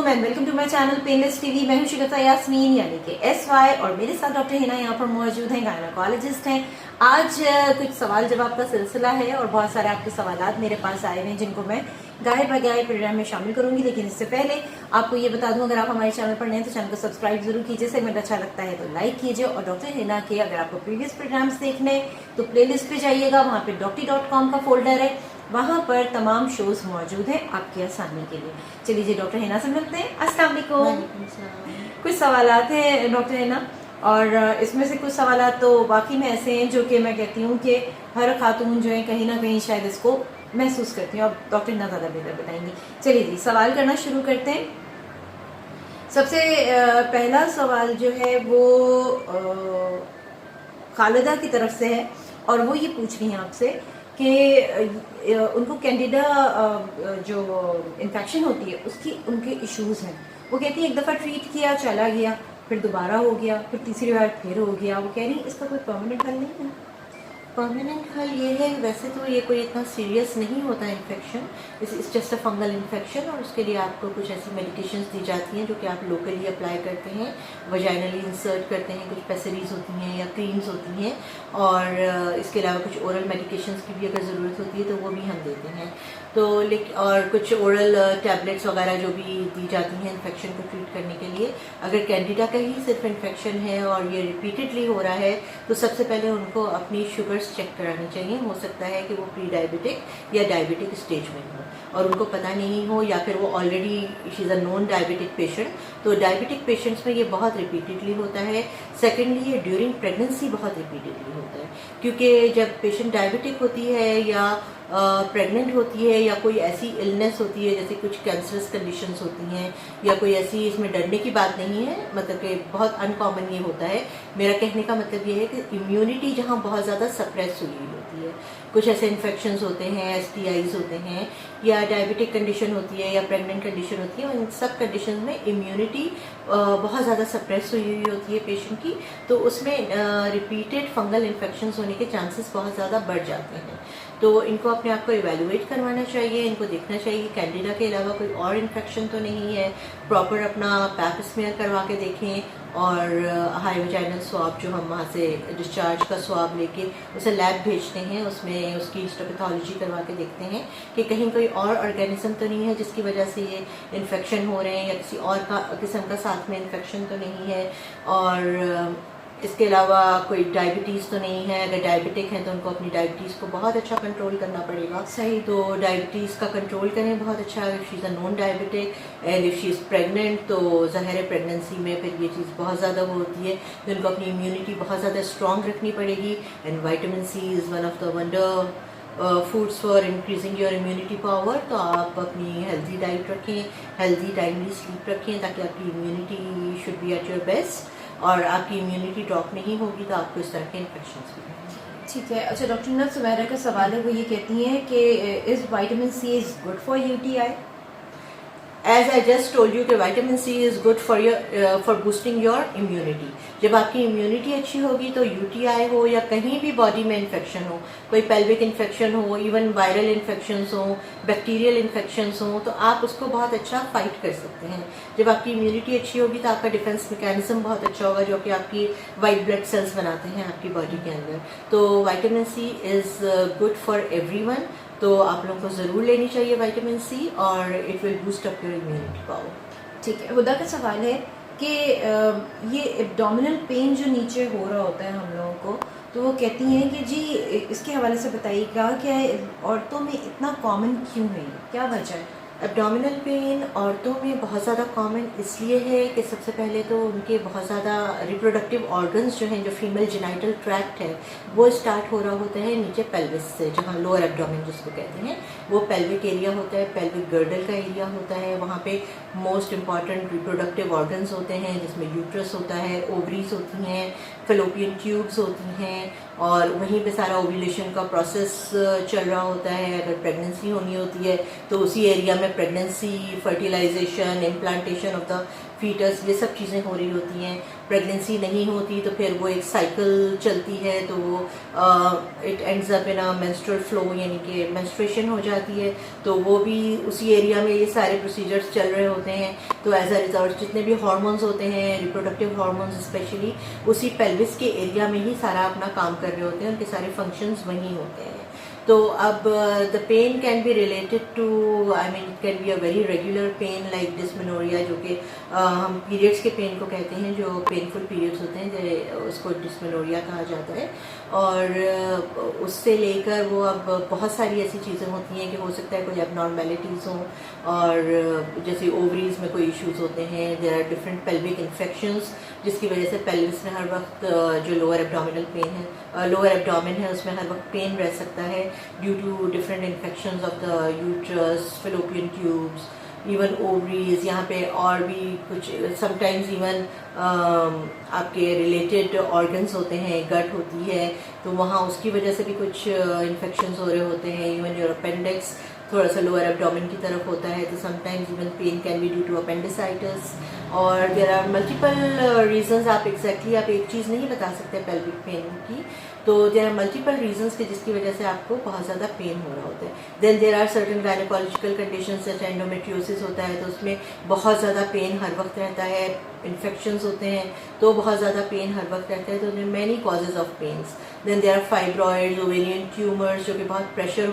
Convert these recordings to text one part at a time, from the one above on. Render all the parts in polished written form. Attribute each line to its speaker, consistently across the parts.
Speaker 1: वालेकुम and welcome to my channel painless TV. मैं हूं शिगता यास्मीन यानी कि SY और मेरे साथ डॉक्टर हिना यहाँ पर मौजूद हैं, गायनोकोलॉजिस्ट हैं। आज कुछ सवाल जवाब का सिलसिला है और बहुत सारे आपके सवालात मेरे पास आए हुए हैं जिनको मैं गाइड बाय गाइड प्रोग्राम में शामिल करूंगी। लेकिन इससे पहले आपको ये बता दूं, अगर आप हमारे चैनल पर नए हैं तो चैनल को सब्सक्राइब जरूर कीजिए, सेगमेंट अच्छा लगता है तो लाइक कीजिए। और डॉक्टर हिना के अगर आपको प्रीवियस प्रोग्राम्स देखने तो प्लेलिस्ट पे जाइएगा, वहाँ पे doctor.com का फोल्डर है, वहां पर तमाम शोज मौजूद हैं आपकी आसानी के लिए। चलिए जी, डॉक्टर हिना से मिलते हैं। अस्सलाम वालेकुम। कुछ सवालात हैं डॉक्टर हिना, और इसमें से कुछ सवालात तो वाकई में ऐसे हैं जो कि मैं कहती हूँ कि हर खातून जो है कहीं ना कहीं शायद इसको महसूस करती हूँ। अब डॉक्टर हिना ज़्यादा बेहतर बताएंगी। चलिए जी, सवाल करना शुरू करते हैं। सबसे पहला सवाल जो है वो खालिदा की तरफ से है और वो ये पूछ रही हैं आपसे कि उनको कैंडिडा जो इन्फेक्शन होती है उसकी उनके इश्यूज हैं। वो कहती है एक दफ़ा ट्रीट किया, चला गया, फिर दोबारा हो गया, फिर तीसरी बार फिर हो गया। वो कह रही इसका कोई परमानेंट हल नहीं है।
Speaker 2: परमानेंट हल ये है, वैसे तो ये कोई इतना सीरियस नहीं होता इन्फेक्शन, इस जस्ट अ फंगल इन्फेक्शन, और उसके लिए आपको कुछ ऐसी मेडिकेशंस दी जाती हैं जो कि आप लोकली अप्लाई करते हैं, वजाइनली इंसर्ट करते हैं। कुछ पेसरीज होती हैं या क्रीम्स होती हैं, और इसके अलावा कुछ ओरल मेडिकेशंस की भी अगर ज़रूरत होती है तो वो भी हम देते हैं। तो और कुछ ओरल टैबलेट्स वगैरह जो भी दी जाती हैं इन्फेक्शन को ट्रीट करने के लिए। अगर कैंडिडा का ही सिर्फ इन्फेक्शन है और ये रिपीटेडली हो रहा है तो सबसे पहले उनको अपनी शुगर्स चेक करानी चाहिए। हो सकता है कि वो प्री डायबिटिक या डायबिटिक स्टेज में हो और उनको पता नहीं हो, या फिर वो already she is a non diabetic patient. तो डायबिटिक पेशेंट्स में ये बहुत रिपीटेडली होता है। सेकेंडली, ये ड्यूरिंग प्रेगनेंसी बहुत रिपीटेडली होता है, क्योंकि जब पेशेंट डायबिटिक होती है या प्रेग्नेंट होती है या कोई ऐसी इलनेस होती है जैसे कुछ कैंसरस कंडीशंस होती हैं या कोई ऐसी, इसमें डरने की बात नहीं है, मतलब कि बहुत अनकॉमन ये होता है। मेरा कहने का मतलब ये है कि इम्यूनिटी जहाँ बहुत ज़्यादा सप्रेस हुई होती है, कुछ ऐसे इन्फेक्शंस होते हैं, STIs होते हैं, या डायबिटिक कंडीशन होती है या प्रेग्नेंट कंडीशन होती है, इन सब कंडीशन में इम्यूनिटी बहुत ज़्यादा सप्रेस हुई होती है पेशेंट की, तो उसमें रिपीटेड फंगल इन्फेक्शंस होने के चांसेस बहुत ज़्यादा बढ़ जाते हैं। तो इनको अपने आप को इवेलुएट करवाना चाहिए, इनको देखना चाहिए कैंडिडा के अलावा कोई और इन्फेक्शन तो नहीं है। प्रॉपर अपना पैप स्मेयर करवा के देखें, और हाई वजाइनल स्वाब जो हम वहाँ से डिस्चार्ज का स्वाब लेके उसे लैब भेजते हैं, उसमें उसकी हिस्टोपैथोलॉजी करवा के देखते हैं कि कहीं कोई और ऑर्गेनिज्म तो नहीं है जिसकी वजह से ये इन्फेक्शन हो रहे हैं, या किसी और किस्म का साथ में इन्फेक्शन तो नहीं है, और इसके अलावा कोई डायबिटीज़ तो नहीं है। अगर डायबिटिक हैं तो उनको अपनी डायबिटीज़ को बहुत अच्छा कंट्रोल करना पड़ेगा।
Speaker 1: सही।
Speaker 2: तो डायबिटीज़ का कंट्रोल करें बहुत अच्छा। If she is a non diabetic and if she is pregnant तो ज़ाहिर है प्रेगनेंसी में फिर ये चीज़ बहुत ज़्यादा वो होती है, तो उनको अपनी इम्यूनिटी बहुत ज़्यादा स्ट्रॉन्ग रखनी पड़ेगी। And vitamin C is one of the wonder foods for increasing your immunity power. तो आप अपनी हेल्दी डाइट रखें, हेल्दी टाइमली स्लीप रखें, ताकि आपकी immunity should be at your best, और आपकी इम्यूनिटी ड्रॉप नहीं होगी तो आपको इस तरह के इन्फेक्शंस भी नहीं।
Speaker 1: ठीक है। अच्छा, डॉक्टर हिना सुमेरा का सवाल है, वो ये कहती हैं कि is vitamin C is good for UTI?
Speaker 2: As I just told you कि vitamin C is good for boosting your immunity. जब आपकी इम्यूनिटी अच्छी होगी तो UTI हो या कहीं भी बॉडी में इन्फेक्शन हो, कोई पेल्विक इन्फेक्शन हो, इवन वायरल इन्फेक्शंस हो, बैक्टीरियल इन्फेक्शंस हो, तो आप उसको बहुत अच्छा फाइट कर सकते हैं। जब आपकी इम्यूनिटी अच्छी होगी तो आपका डिफेंस मैकेनिज्म बहुत अच्छा होगा, जो कि आपकी वाइट ब्लड सेल्स बनाते हैं आपकी बॉडी के अंदर। तो vitamin C is good for everyone, तो आप लोगों को ज़रूर लेनी चाहिए विटामिन C, और it will boost up your immunity power.
Speaker 1: ठीक है। हुदा का सवाल है कि ये एब्डोमिनल पेन जो नीचे हो रहा होता है हम लोगों को, तो वो कहती हैं कि जी इसके हवाले से बताइएगा कि औरतों में इतना कॉमन क्यों है, क्या वजह है?
Speaker 2: एब्डोमिनल पेन औरतों में बहुत ज़्यादा कॉमन इसलिए है कि सबसे पहले तो उनके बहुत ज़्यादा रिप्रोडक्टिव ऑर्गन्स जो हैं, जो फीमेल जेनाइटल ट्रैक्ट है, वो स्टार्ट हो रहा होता है नीचे पेल्विस से, जहाँ लोअर एब्डोमेन जिसको कहते हैं, वो पेल्विक एरिया होता है, पेल्विक गर्डल का एरिया होता है। वहाँ पे मोस्ट इम्पॉर्टेंट रिप्रोडक्टिव ऑर्गन्स होते हैं, जिसमें यूट्रस होता है, ओवरीज होती हैं, फेलोपियन ट्यूब्स होती हैं, और वहीं पे सारा ओव्यूलेशन का प्रोसेस चल रहा होता है। अगर प्रेगनेंसी होनी होती है तो उसी एरिया में pregnancy, fertilization, implantation of the foetus, ये सब चीज़ें हो रही होती हैं। प्रेगनेंसी नहीं होती तो फिर वो एक साइकिल चलती है, तो वो it ends up in a menstrual flow, यानी कि मेंस्ट्रुएशन हो जाती है, तो वो भी उसी एरिया में ये सारे प्रोसीजर्स चल रहे होते हैं। तो एज अ रिजल्ट जितने भी हार्मोन्स होते हैं, रिप्रोडक्टिव हार्मोन्स स्पेशली, उसी पेल्विस के एरिया में ही सारा अपना काम कर रहे होते हैं, उनके सारे फंक्शंस वहीं होते हैं। तो अब the pain can be related to, I mean it can be a very regular pain like dysmenorrhoea, जो कि हम पीरियड्स के पेन को कहते हैं, जो पेनफुल पीरियड्स होते हैं, उसको डिस्मेनोरिया कहा जाता है। और उससे लेकर वो अब बहुत सारी ऐसी चीज़ें होती हैं कि हो सकता है कोई एबनॉर्मेलिटीज़ हों, और जैसे ओवरीज में कोई इश्यूज होते हैं, there are different pelvic infections, जिसकी वजह से पेल्विस में हर वक्त जो लोअर एब्डोमिनल पेन है, लोअर एब्डोमेन है, उसमें हर वक्त पेन रह सकता है due to different infections of the uterus, fallopian tubes, even ovaries. यहाँ पे और भी कुछ समटाइम्स इवन आपके रिलेटेड ऑर्गन्स होते हैं, गट होती है, तो वहाँ उसकी वजह से भी कुछ इन्फेक्शंस हो रहे होते हैं। इवन योर अपेंडिक्स थोड़ा सा लोअर एब्डोमेन की तरफ होता है, तो sometimes even pain can be due to appendicitis. और देयर आर मल्टीपल रीजंस, आप एग्जैक्टली आप एक चीज़ नहीं बता सकते पेल्विक पेन की, तो देयर आर मल्टीपल रीजंस कि जिसकी वजह से आपको बहुत ज़्यादा पेन हो रहा होता है। Then there are certain gynaecological conditions जैसे एंडोमेट्रियोसिस होता है, तो उसमें बहुत ज़्यादा पेन हर वक्त रहता है। इन्फेक्शंस होते हैं तो बहुत ज़्यादा पेन हर वक्त रहता है, तो there many causes of pains. Then there are fibroids, ovarian tumours, जो कि बहुत प्रेशर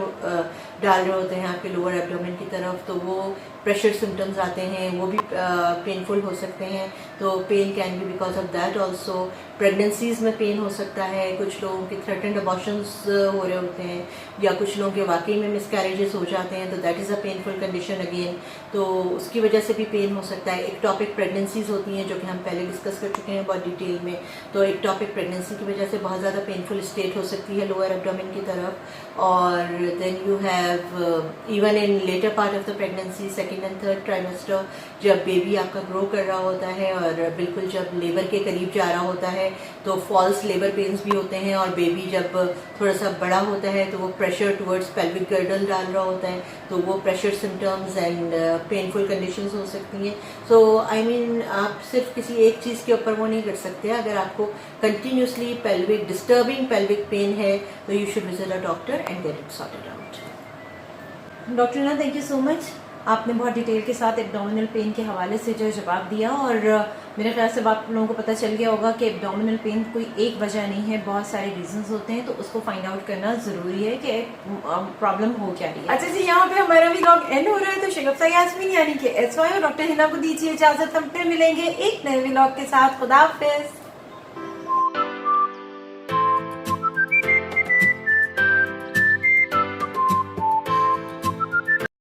Speaker 2: डाल रहे होते हैं आपके लोअर एब्डोमेन की तरफ, तो वो प्रेशर सिम्टम्स आते हैं, वो भी पेनफुल हो सकते हैं। तो pain can be because of that also. Pregnancies में पेन हो सकता है, कुछ लोगों के थ्रेटेंड अबॉर्शंस हो रहे होते हैं, या कुछ लोगों के वाकई में मिसकैरेजेस हो जाते हैं, तो that is a painful condition again, तो उसकी वजह से भी पेन हो सकता है। एक्टोपिक प्रेगनेंसीज होती हैं, जो कि हम पहले डिस्कस कर चुके हैं बहुत डिटेल में, तो एक्टोपिक प्रेगनेंसी की वजह से बहुत ज़्यादा पेनफुल स्टेट हो सकती है लोअर एब्डोमेन की तरफ। और then you have even in later part of the pregnancy, second and third trimester, जब बेबी आपका ग्रो कर रहा होता है और बिल्कुल जब लेबर के करीब जा रहा होता है, तो फॉल्स लेबर पेन्स भी होते हैं, और बेबी जब थोड़ा सा बड़ा होता है तो वो प्रेशर टुवर्ड्स पेल्विक गर्डल डाल रहा होता है, तो वो pressure symptoms and painful conditions हो सकती हैं। सो आई मीन आप सिर्फ किसी एक चीज़ के ऊपर वो नहीं कर सकते। अगर आपको continuously pelvic disturbing pelvic pain है, तो you should visit a doctor and get it sorted out.
Speaker 1: Doctor ना, थैंक यू सो मच। आपने बहुत डिटेल के साथ एब्डोमिनल पेन के हवाले से जो जवाब दिया, और मेरे ख्याल से आप लोगों को पता चल गया होगा कि एब्डोमिनल पेन कोई एक वजह नहीं है, बहुत सारे रीजंस होते हैं, तो उसको फाइंड आउट करना ज़रूरी है कि प्रॉब्लम हो क्या रही है। अच्छा जी, यहाँ पे हमारा व्लॉग एंड हो रहा है, तो शगुफ्ता यास्मीन यानी कि SY और डॉक्टर हिना को दीजिए इजाज़त। हम फिर मिलेंगे एक नए व्लॉग के साथ। खुदा हाफिज़।